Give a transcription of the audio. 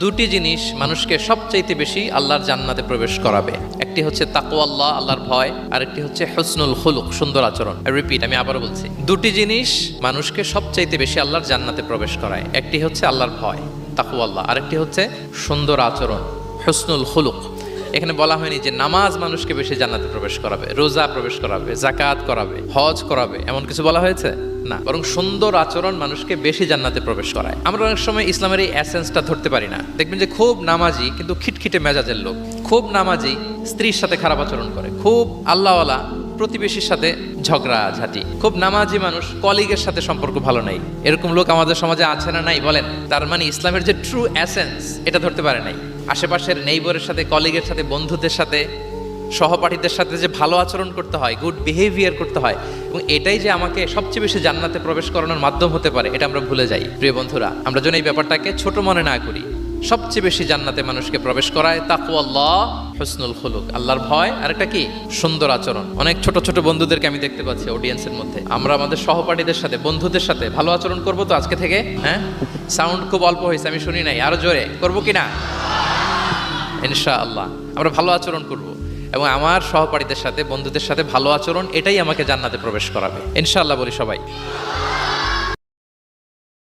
দুটি জিনিস মানুষকে সবচাইতে বেশি আল্লাহর জান্নাতে প্রবেশ করাবে। একটি হচ্ছে তাকওয়াল্লাহ, আল্লাহর ভয়, আর একটি হচ্ছে হুসনুল খুলুক, সুন্দর আচরণ। আমি আবারও বলছি, দুটি জিনিস মানুষকে সবচাইতে বেশি আল্লাহর জান্নাতে প্রবেশ করায়। একটি হচ্ছে আল্লাহর ভয়, তাকওয়াল্লাহ, আরেকটি হচ্ছে সুন্দর আচরণ, হুসনুল খুলুক। এখানে বলা হয়নি যে নামাজ মানুষকে বেশি জান্নাতে প্রবেশ করাবে, রোজা প্রবেশ করাবে, যাকাত করাবে, হজ করাবে, এমন কিছু বলা হয়েছে না, বরং সুন্দর আচরণ মানুষকে বেশি জান্নাতে প্রবেশ করায়। আমরা অনেক সময় ইসলামের এই এসেন্সটা ধরতে পারি না। দেখবেন যে খুব নামাজি কিন্তু খিটখিটে মেজাজের লোক, খুব নামাজি স্ত্রীর সাথে খারাপ আচরণ করে, খুব আল্লাহওয়ালা প্রতিবেশীর সাথে ঝগড়া ঝাঁটি, খুব নামাজি মানুষ কলিগের সাথে সম্পর্ক ভালো নাই, এরকম লোক আমাদের সমাজে আছে না নাই বলেন? তার মানে ইসলামের যে ট্রু এসেন্স এটা ধরতে পারে নাই। আশেপাশের নেইবরের সাথে, কলিগের সাথে, বন্ধুদের সাথে, সহপাঠীদের সাথে যে ভালো আচরণ করতে হয়, গুড বিহেভিয়ার করতে হয়, এবং এটাই যে আমাকে সবচেয়ে বেশি জান্নাতে প্রবেশ করানোর মাধ্যম হতে পারে, এটা আমরা ভুলে যাই। প্রিয় বন্ধুরা, আমরা যেন এই ব্যাপারটাকে ছোট মনে না করি। সবচেয়ে বেশি জান্নাতে মানুষকে প্রবেশ করায় তাকওয়াল্লাহ, হুসনুল খুলুক, আল্লাহর ভয়, আর একটা কি সুন্দর আচরণ। অনেক ছোট ছোট বন্ধুদেরকে আমি দেখতে পাচ্ছি অডিয়েন্সের মধ্যে। আমরা আমাদের সহপাঠীদের সাথে, বন্ধুদের সাথে ভালো আচরণ করবো তো আজকে থেকে? হ্যাঁ, সাউন্ড খুব অল্প হয়েছে, আমি শুনি নাই, আরো জোরে করবো কিনা? ইনশাআল্লাহ আমরা ভালো আচরণ করব, এবং আমার সহপাঠীদের সাথে, বন্ধুদের সাথে ভালো আচরণ, এটাই আমাকে জান্নাতে প্রবেশ করাবে ইনশাআল্লাহ। বলি সবাই।